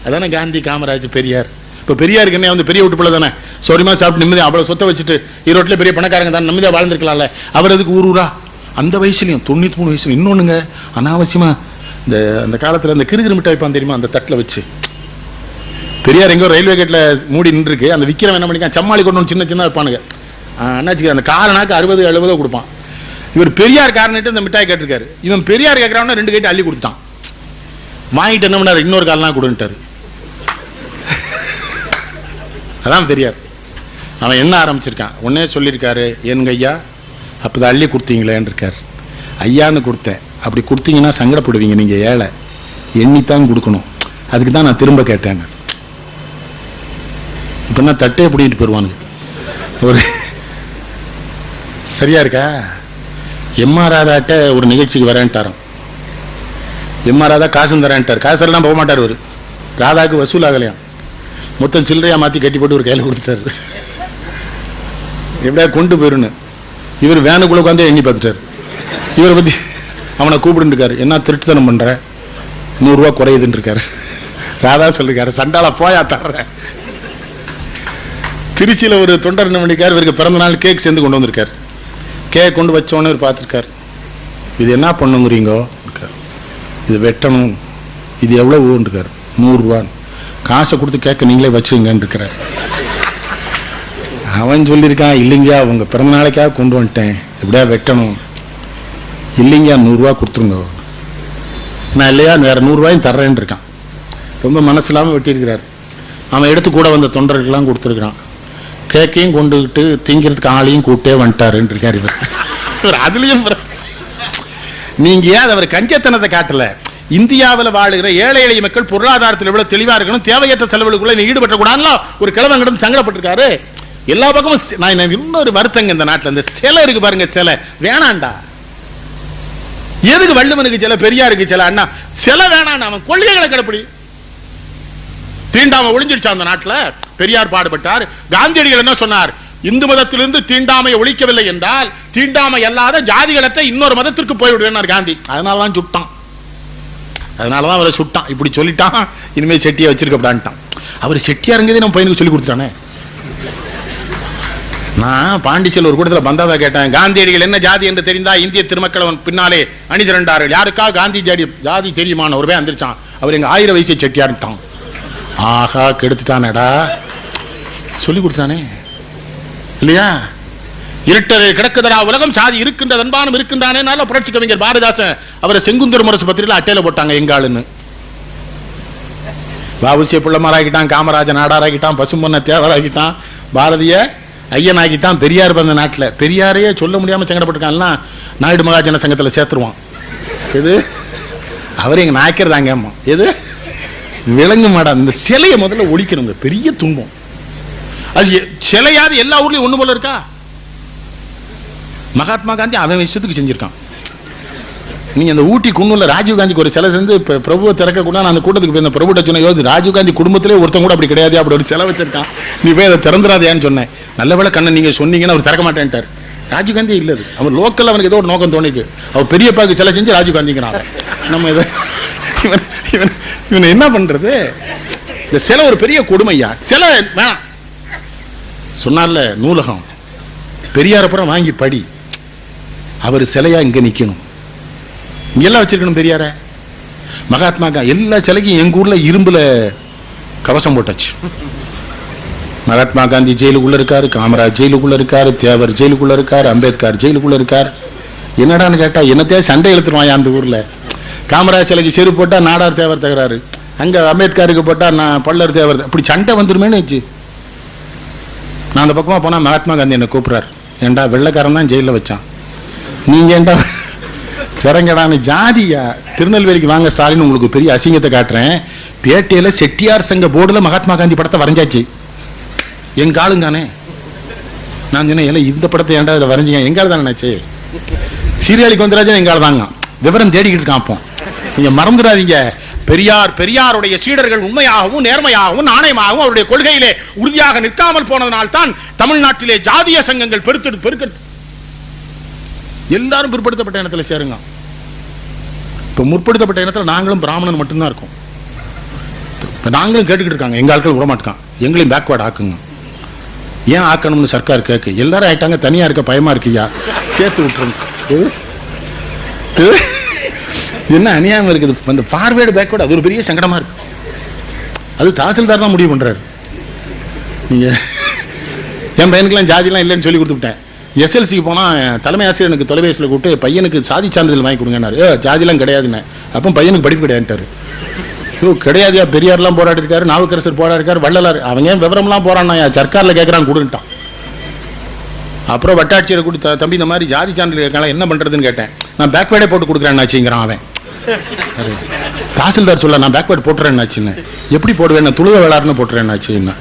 அதானே காந்தி, காமராஜ், பெரியார். இப்ப பெரியாருக்கு என்ன வந்து பெரிய வீட்டு பிள்ளை தானே, சோரியமா சாப்பிட்டு நிம்மதியா அவ்வளவு சொத்தை வச்சுட்டு ஈரோட்டில் பெரிய பணக்காரங்க தான் நிம்மதியா வாழ்ந்துருக்கலாம்ல. அவர் அதுக்கு ஊரூரா அந்த வயசுலயும் 93 வயசுல. இன்னொன்னுங்க அனாவசியமா இந்த அந்த காலத்துல இந்த கிருகிரு மிட்டாய் வைப்பான் தெரியுமா, அந்த தட்டில் வச்சு. பெரியார் எங்கோ ரயில்வே கேட்ல மூடி நின்று இருக்கு. அந்த விக்கிரம் என்ன பண்ணிக்கான், சம்மாளி கொண்டு சின்ன சின்ன வைப்பானுங்க. அண்ணாச்சி அந்த காரனாக்கு 60-70 கொடுப்பான். இவர் பெரியார் காரனிட்டு இந்த மிட்டாய் கேட்டிருக்காரு. இவன் பெரியார் கேட்கறான்னு 2 கைட்டு அள்ளி கொடுத்துட்டான். வாங்கிட்டு என்ன பண்ணாரு, இன்னொரு காலனா கொடுன்ட்டாரு. அதான் பெரியார். அவன் என்ன ஆரம்பிச்சிருக்கான், உடனே சொல்லியிருக்காரு, என் ஐயா அப்போதான் அள்ளி கொடுத்தீங்களேன்னு இருக்கார். ஐயான்னு கொடுத்தேன். அப்படி கொடுத்தீங்கன்னா சங்கடப்படுவீங்க, நீங்க ஏழை, எண்ணித்தான் கொடுக்கணும், அதுக்கு தான் நான் திரும்ப கேட்டேன். இப்ப நான் தட்டே பிடிக்கிட்டு போயிடுவானுங்க. ஒரு சரியா இருக்கா? எம்ஆர் ராதாட்ட ஒரு நிகழ்ச்சிக்கு வரேன்ட்டாராம். எம்ஆர் ராதா காசு தரேன்ட்டார். காசெல்லாம் போக மாட்டார். ஒரு ராதாவுக்கு வசூல் ஆகலையாம். மொத்தம் சில்லறையா மாத்தி கட்டி போட்டு ஒரு கையில் கொடுத்துட்டாரு. எப்படியா கொண்டு போயிருன்னு இவர் வேனுக்குள்ள உட்காந்து எண்ணி பார்த்துட்டாரு. இவரை பத்தி அவனை கூப்பிட்டு இருக்காரு, என்ன திருட்டுத்தனம் பண்ற, 100 ரூபா குறையுதுன்னு இருக்காரு. ராதா சொல்லிருக்காரு, சண்டால போயா தர்ற. திருச்சியில ஒரு தொண்டர் என்ன பண்ணிருக்காரு, இவருக்கு பிறந்த நாள் கேக் சேர்ந்து கொண்டு வந்திருக்காரு. கேக் கொண்டு வச்சோன்னு இவர் பார்த்துருக்காரு. இது என்ன பண்ணுங்கிறீங்கோ? இது வெட்டணும். இது எவ்வளவுன்னு இருக்காரு. 100 ரூபான்னு. காசை கொடுத்து கேட்க நீங்களே வச்சுங்கன்னு இருக்கிறார். அவன் சொல்லியிருக்கான், இல்லைங்க உங்க பிறந்த நாளைக்காக கொண்டு வந்துட்டேன், எப்படியா வெட்டணும். இல்லைங்க 100 ரூபா கொடுத்துருங்க. நான் இல்லையா வேற 100 ரூபாயும் தர்றேன்னு இருக்கான். ரொம்ப மனசு இல்லாம வெட்டியிருக்கிறார். அவன் எடுத்து கூட வந்த தொண்டர்களுக்கெல்லாம் கொடுத்துருக்கான். கேக்கையும் கொண்டுகிட்டு திங்கிறதுக்கு ஆளையும் கூட்டே வந்துட்டாருன்னு இருக்காரு இவர். அதுலயும் நீங்க ஏன் அவர் கஞ்சத்தனத்தை காட்டல? இந்தியாவில் வாழுகிற ஏழை எளிய மக்கள் பொருளாதாரத்தில் எவ்வளவு தெளிவா இருக்கணும், தேவையற்ற செலவுகளுக்குள்ள ஈடுபட்ட கூடாதுல ஒரு கிழவன் கிடந்து சங்கடப்பட்டிருக்காரு. எல்லா பக்கமும் நான் இன்னொரு வருத்தங்க இந்த நாட்டில், இந்த சிலை இருக்கு பாருங்க, சிலை வேணாண்டா. எதுக்கு வள்ளுவனுக்கு சிலை, பெரியாருக்கு சிலை, அண்ணா சிலை வேணாண்டா. அவன் கொள்கைகளை கடைப்பிடி. தீண்டாமை ஒழிஞ்சிடுச்சா அந்த நாட்டில்? பெரியார் பாடுபட்டார். காந்தியடிகள் என்ன சொன்னார், இந்து மதத்திலிருந்து தீண்டாமையை ஒழிக்கவில்லை என்றால் தீண்டாமை அல்லாத ஜாதிகளற்ற இன்னொரு மதத்திற்கு போய்விடுவேன் காந்தி. அதனாலதான் சுட்டான். அதனாலதான் அவரை சுட்டான். இப்படி சொல்லிட்டான், இனிமேல் செட்டியா வச்சிருக்கப்படான்ட்டான். அவர் செட்டியா இருந்ததே நம்ம பையனுக்கு சொல்லி கொடுத்துட்டானே. நான் பாண்டிச்சேரியில் ஒரு கூட்டத்தில் பந்தாவா கேட்டேன், காந்தியடிகள் என்ன ஜாதி என்று தெரிந்தா இந்திய திருமக்கள் அவன் பின்னாலே அணிதிரண்டார்கள், யாருக்கா காந்தி ஜாதி தெரியுமான ஒருவே வந்துருச்சான். அவர் எங்க 1000 வயசை செட்டியாருட்டான். ஆஹா கெடுத்துட்டானடா, சொல்லி கொடுத்தானே இல்லையா? இருட்டரை கிடக்குதடா உலகம், சாதி இருக்கின்ற அன்பானும் இருக்கின்றானே. புரட்சி கவிஞர் பாரதிதாசன் அவரை செங்குந்தர் முரசு பத்திரிகையில் அட்டையில போட்டாங்க எங்காளுன்னு. வாவுசிய பிள்ளைமாராக்கிட்டான், காமராஜன் நாடாராக்கிட்டான், பசும்பொன்ன தேவராக்கிட்டான், பாரதிய ஐயன் ஆகிட்டான். பெரியார் வந்த நாட்டில் பெரியாரையே சொல்ல முடியாம சங்கடப்பட்டிருக்கான்ல, நாயுடு மகாஜன சங்கத்துல சேர்த்துருவான். எது அவரை எங்க நாய்க்கிறதாங்க. எது விளங்க மாடா. இந்த சிலையை முதல்ல ஒழிக்கணுங்க, பெரிய துன்பம். அது சிலையாது எல்லா ஊர்லயும் ஒண்ணு போல இருக்கா? மகாத்மா காந்தி அவன் விஷயத்துக்கு செஞ்சிருக்கான். நீங்க அந்த ஊட்டி குன்னூர்ல ராஜீவ் காந்திக்கு ஒரு சிலை செஞ்சு பிரபுவை திறக்க கூட நான் அந்த கூட்டத்துக்கு போய் பிரபுட்ட சொன்ன, ராஜீவ் காந்தி குடும்பத்திலே ஒருத்தன் கூட அப்படி கிடையாது, அப்படி ஒரு சிலை வச்சிருக்கான், நீ போய் அதை திறந்துடாதேன்னு சொன்னேன். நல்ல வேளை கண்ணன் நீங்க சொன்னீங்கன்னா அவர் திறக்க மாட்டேன்ட்டார். ராஜீவ் காந்தி இல்லது, அவன் லோக்கல், அவனுக்கு ஏதோ ஒரு நோக்கம் தோணிக்கு. அவர் பெரியப்பாக்கு சிலை செஞ்சு ராஜீவ் காந்திங்கிறான். நம்ம இதை இவன் என்ன பண்றது? இந்த சிலை ஒரு பெரிய கொடுமையா. சிலை வேணாம் சொன்னார்ல நூலகம், பெரியாரப்புறம் வாங்கி படி. அவர் சிலையா இங்க நிக்கணும், இங்கெல்லாம் வச்சிருக்கணும் பெரியார. மகாத்மா காந்தி எல்லா சிலைக்கும் எங்க ஊர்ல இரும்புல கவசம் போட்டாச்சு. மகாத்மா காந்தி ஜெயிலுக்குள்ள இருக்காரு, காமராஜ் ஜெயிலுக்குள்ள இருக்காரு, தேவர் ஜெயிலுக்குள்ள இருக்காரு, அம்பேத்கர் ஜெயிலுக்குள்ள இருக்காரு. என்னடான்னு கேட்டா என்னத்தையா சண்டை இழுத்துருவான் அந்த ஊர்ல. காமராஜ் சிலைக்கு செருப்பு போட்டா நாடார் தேவர் தகராறு, அங்க அம்பேத்கருக்கு போட்டா நான் பல்லர் தேவர், அப்படி சண்டை வந்துருமேன்னு வச்சு. நான் அந்த பக்கமா போனா மகாத்மா காந்தி என்ன கூப்பிடுறாரு, ஏண்டா வெள்ளைக்காரன் தான் ஜெயில வச்சான், நீங்க ஏண்டா திறங்கடான்னு. ஜாதியா திருநெல்வேலிக்கு வாங்க ஸ்டாலின், உங்களுக்கு பெரிய அசிங்கத்தை காட்டுறேன். பேட்டையில செட்டியார் சங்க போர்டுல மகாத்மா காந்தி படத்தை வரைஞ்சாச்சு எங்க ஆளுங்கானே. நான் சொன்னேன் இந்த படத்தை ஏண்டா இதை வரைஞ்சிங்க, எங்கால தானே நினைச்சு. சீர்காழி கோந்தராஜன் எங்கால தாங்க, விவரம் தேடிக்கிட்டு காப்போம். நீங்க மறந்துடாதீங்க, பெரியாருடைய சீடர்கள் உண்மையாகவும் நேர்மையாகவும் நாணயமாகவும் அவருடைய கொள்கையிலே உறுதியாக நிற்காமல் போனதனால் தான் தமிழ்நாட்டிலே ஜாதிய சங்கங்கள் பெருக்க எல்லாரும் பிற்படுத்தப்பட்ட இனத்தில் சேருங்க. இப்ப முற்படுத்தப்பட்ட இனத்தில் நாங்களும் பிராமணன் மட்டும்தான் இருக்கோம். நாங்களும் கேட்டுக்கிட்டு இருக்காங்க, எங்க ஆட்கள் விட மாட்டாங்க, எங்களையும் பேக்வேர்ட் ஆக்குங்க. ஏன் ஆக்கணும்னு சர்க்கார் கேட்க, எல்லாரும் ஆயிட்டாங்க, தனியா இருக்க பயமா இருக்குயா, சேர்த்து விட்டுருங்க. என்ன அநியாயம் இருக்குது. அந்த ஃபார்வேர்டு பேக்வேர்டு அது ஒரு பெரிய சங்கடமா இருக்கு. அது தாசில்தார் தான் முடிவு பண்றாரு. நீங்க என் பையனுக்கெல்லாம் ஜாதிலாம் இல்லைன்னு சொல்லி கொடுத்துட்டேன். எஸ்எல்சிக்கு போனா தலைமை ஆசிரியர் எனக்கு தொலைபேசியில் கூப்பிட்டு பையனுக்கு சாதி சான்றிதழ் வாங்கி கொடுங்கன்னாரு. ஜாதிலாம் கிடையாதுன்னு. அப்போ பையனுக்கு படிப்பு கிடையாதுட்டாரு. கிடையாதுயா, பெரியார்லாம் போராடி இருக்காரு, நாவுக்கரசர் போராடி இருக்காரு, வள்ளலார், அவங்க ஏன் விவரம்லாம் போறான்னா சர்க்கார்ல கேட்கறான் கொடுன்ட்டான். அப்புறம் வட்டாட்சியரை கொடுத்த தம்பி இந்த மாதிரி ஜாதி சான்றிதழ் கேட்கலாம் என்ன பண்றதுன்னு கேட்டேன். நான் பேக்வேர்டே போட்டு கொடுக்குறேன்னாச்சுங்கிறான் அவன். தாசில்தார் சொல்ல நான் பேக்வேர்டு போட்டுறேன்னாச்சுன்னு. எப்படி போடுவேன், துளுவ வேளாடுன்னு போட்டுறேன்னாச்சுன்னு.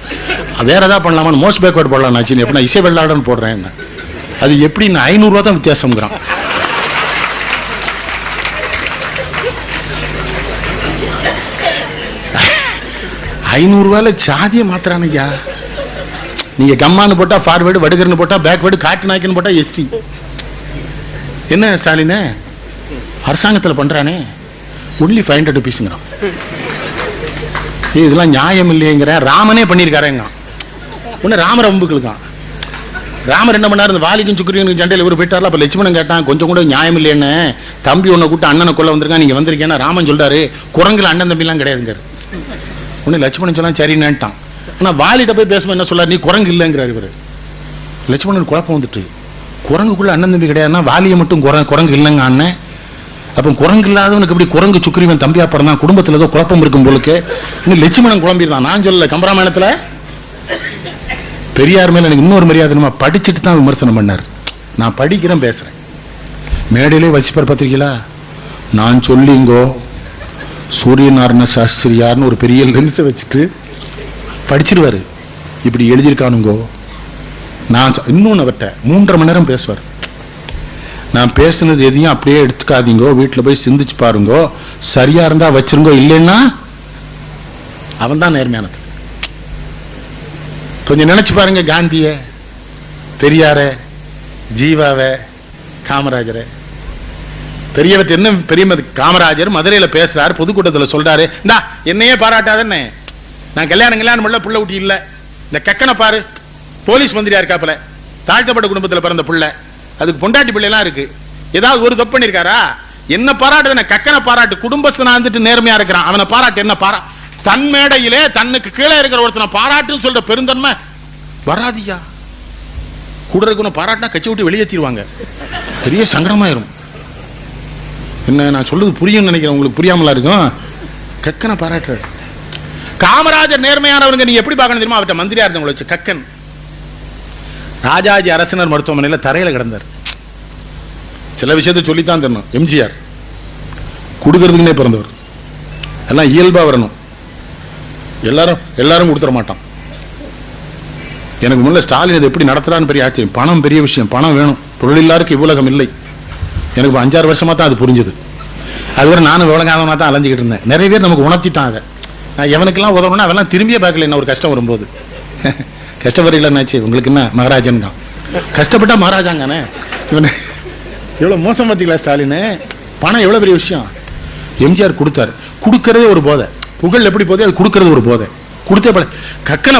வேற ஏதாவது பண்ணலாமான்னு மோஸ்ட் பேக்வேர்டு போடலாம்னாச்சுன்னு. எப்படி நான் இசை வெள்ளாடுன்னு போடுறேன். அது எப்படி 500 ரூபா தான் வித்தியாசம்ங்கிறான். ₹500 சாதியை மாத்திரானுயா. நீங்க கம்மான்னு போட்டா ஃபார்வேர்டு, வடுகர்னு போட்டா பேக்வேர்டு, காட்டு நாய்க்குன்னு போட்டா எஸ்டி. என்ன ஸ்டாலின் அரசாங்கத்தில் பண்றானே ஒன்லி 500 rupeesங்கிறான். இதெல்லாம் நியாயம் இல்லையேங்கிற. ராமனே பண்ணியிருக்காருங்க. ஒன்னு ராமர் அம்புக்களுக்கான். ராமர் என்ன பண்ணாரு, இந்த வாலிக்கும் சுக்கிரியனுக்கு சண்டையில் இவர் போயிட்டார்ல. அப்ப லட்சுமணன் கேட்டான், கொஞ்சம் கூட நியாயம் இல்லைன்னு, தம்பி உன்னை கூட்டு அண்ணனை கொள்ள வந்திருக்கான், நீங்க வந்திருக்கேன்னா ராமன் சொல்றாரு குரங்குல அண்ணன் தம்பி எல்லாம் கிடையாதுங்க. ஒன்னு லட்சுமணன் சொன்னா சரின்னுட்டான். ஆனா வாலிட்ட போய் பேசும்போது என்ன சொல்றாரு, நீ குரங்கு இல்லைங்கிறார் இவரு. லட்சுமணன் குழப்பம் வந்துட்டு, குரங்குக்குள்ள அண்ணன் தம்பி கிடையாதுன்னா வாலியை மட்டும் குரங்கு இல்லைங்க அண்ணன். அப்ப குரங்கு இல்லாதவனுக்கு எப்படி குரங்கு சுக்கிரியவன் தம்பியா பிறந்தான், குடும்பத்துல ஏதோ குழப்பம் இருக்கும் போலுக்கு. இன்னும் லட்சுமணன் குழம்பிருந்தான். நான் சொல்லல, கம்பராமாயணத்துல பெரியார் மேல எனக்கு இன்னொரு மரியாதை, படிச்சுட்டு தான் விமர்சனம் பண்ணார். நான் படிக்கிறேன் பேசுறேன். மேடையிலே வசிப்பார் பத்திரிக்கையில, நான் சொல்லிங்கோ சூரியநாராயண சாஸ்திரியார்னு ஒரு பெரிய லென்ஸை வச்சுட்டு படிச்சிருவாரு. இப்படி எழுதியிருக்கானுங்கோ. நான் இன்னொன்னு அவர்கிட்ட 3.5 மணி நேரம் பேசுவார். நான் பேசுனது எதையும் அப்படியே எடுத்துக்காதீங்கோ, வீட்டில் போய் சிந்திச்சு பாருங்கோ, சரியா இருந்தா வச்சிருங்கோ, இல்லைன்னா அவன் தான் நேர்மையானது. கொஞ்சம் நினைச்சு பாருங்க, காந்திய, பெரியார, ஜீவாவ, காமராஜரை. பெரியவற்ற என்ன பெரிய காமராஜர் மதுரையில பேசுறாரு, பொதுக்கூட்டத்தில் சொல்றாரு, இந்தா என்னையே பாராட்டாதன்னு, நான் கல்யாணம் பண்ணல, புள்ள ஊட்டி இல்ல, இந்த கக்கனை பாரு, போலீஸ் மந்திரியா இருக்காப்புல, தாழ்த்தப்பட்ட குடும்பத்தில் பிறந்த புள்ள, அதுக்கு பொண்டாட்டி பிள்ளைலாம் இருக்கு, ஏதாவது ஒரு தப்பு பண்ணிருக்காரா? என்ன பாராட்டு, கக்கனை பாராட்டு. குடும்பஸ்தனா இருந்துட்டு நேர்மையா இருக்கிறான், அவனை பாராட்டு. என்ன பாரா, தன் மேடையிலே தன்னுக்கு கீழே இருக்கிற ஒருத்தனை பாராட்டுன்னு சொல்ற பெருந்தன்மை வராதியா. கூட இருக்கணும் பாராட்டினா கட்சி விட்டு வெளியேற்றிடுவாங்க, பெரிய சங்கடமாயிரும். என்ன நான் சொல்றது புரியும் நினைக்கிறேன், உங்களுக்கு புரியாமலா இருக்கும். கக்கனை பாராட்டுற காமராஜர் நேர்மையானவருங்க. நீங்க எப்படி பார்க்கணும் தெரியுமா, அவர்கிட்ட மந்திரியா இருந்தவங்களை வச்சு. கக்கன் ராஜாஜி அரசினர் மருத்துவமனையில் தரையில கிடந்தார். சில விஷயத்தை சொல்லித்தான் தரணும். எம்ஜிஆர் கொடுக்கறதுக்குன்னே பிறந்தவர், எல்லாம் இயல்பா வரணும். எல்லாரும் கொடுத்துட மாட்டான். எனக்கு முன்ன ஸ்டாலின் இதை எப்படி நடத்துறான்னு பெரிய ஆச்சரியம். பணம் பெரிய விஷயம், பணம் வேணும், தொழிலாருக்கு இவ்வுலகம் இல்லை. எனக்கு 5-6 வருஷமா தான் அது புரிஞ்சது. அதுவரை நானும் விவலங்காதவனா தான் அலைஞ்சிக்கிட்டு இருந்தேன். நிறைய பேர் நமக்கு உணர்த்திட்டான் அதை. நான் எவனுக்கெல்லாம் உதவணும்னா அவெல்லாம் திரும்பியே பார்க்கல. என்ன ஒரு கஷ்டம் வரும்போது, கஷ்டப்படுறீங்களாச்சு உங்களுக்கு என்ன மகாராஜன் தான், கஷ்டப்பட்டா மகாராஜாங்கானே. இவனு எவ்வளவு மோசம் பார்த்தீங்களா ஸ்டாலின். பணம் எவ்வளவு பெரிய விஷயம். எம்ஜிஆர் கொடுத்தாரு, கொடுக்கறதே ஒரு போதை. புகழ் எப்படி போதே, அது கொடுக்கறது ஒரு போதை. கொடுத்தே பழ கக்கனை